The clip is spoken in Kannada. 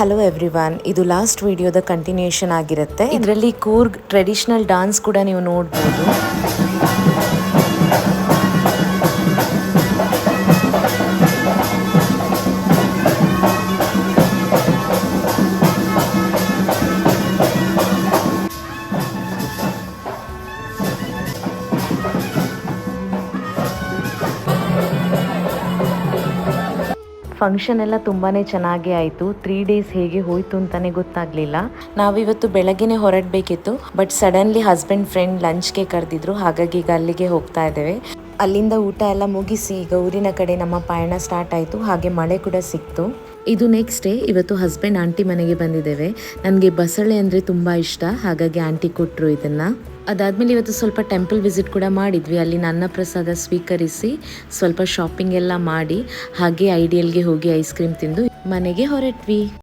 ಹಲೋ ಎವ್ರಿವನ್, ಇದು ಲಾಸ್ಟ್ ವಿಡಿಯೋದ ಕಂಟಿನ್ಯೂಷನ್ ಆಗಿರುತ್ತೆ. ಇದರಲ್ಲಿ ಕೂರ್ಗ್ ಟ್ರೆಡಿಷನಲ್ ಡಾನ್ಸ್ ಕೂಡ ನೀವು ನೋಡ್ಬೋದು. ಫಂಕ್ಷನ್ ಎಲ್ಲ ತುಂಬಾ ಚೆನ್ನಾಗೇ ಆಯಿತು. 3 ಡೇಸ್ ಹೇಗೆ ಹೋಯಿತು ಅಂತಲೇ ಗೊತ್ತಾಗಲಿಲ್ಲ. ನಾವಿವತ್ತು ಬೆಳಗ್ಗೆನೇ ಹೊರಡಬೇಕಿತ್ತು, ಬಟ್ ಸಡನ್ಲಿ ಹಸ್ಬೆಂಡ್ ಫ್ರೆಂಡ್ ಲಂಚ್ಗೆ ಕರೆದಿದ್ರು, ಹಾಗಾಗಿ ಈಗ ಅಲ್ಲಿಗೆ ಹೋಗ್ತಾ ಇದ್ದೇವೆ. ಅಲ್ಲಿಂದ ಊಟ ಎಲ್ಲ ಮುಗಿಸಿ ಈಗ ಊರಿನ ಕಡೆ ನಮ್ಮ ಪಯಣ ಸ್ಟಾರ್ಟ್ ಆಯಿತು. ಹಾಗೆ ಮಳೆ ಕೂಡ ಸಿಕ್ತು. ಇದು ನೆಕ್ಸ್ಟ್ ಡೇ. ಇವತ್ತು ಹಸ್ಬೆಂಡ್ ಆಂಟಿ ಮನೆಗೆ ಬಂದಿದ್ದೇವೆ. ನನಗೆ ಬಸಳೆ ಅಂದರೆ ತುಂಬ ಇಷ್ಟ, ಹಾಗಾಗಿ ಆಂಟಿ ಕೊಟ್ಟರು ಇದನ್ನು. ಅದಾದಮೇಲೆ ಇವತ್ತು ಸ್ವಲ್ಪ ಟೆಂಪಲ್ ವಿಸಿಟ್ ಕೂಡ ಮಾಡಿದ್ವಿ. ಅಲ್ಲಿನ ಅನ್ನಪ್ರಸಾದ ಸ್ವೀಕರಿಸಿ ಸ್ವಲ್ಪ ಶಾಪಿಂಗ್ ಎಲ್ಲ ಮಾಡಿ ಹಾಗೆ ಐಡಿಯಲ್ಗೆ ಹೋಗಿ ಐಸ್ ಕ್ರೀಮ್ ತಿಂದು ಮನೆಗೆ ಹೊರಟ್ವಿ.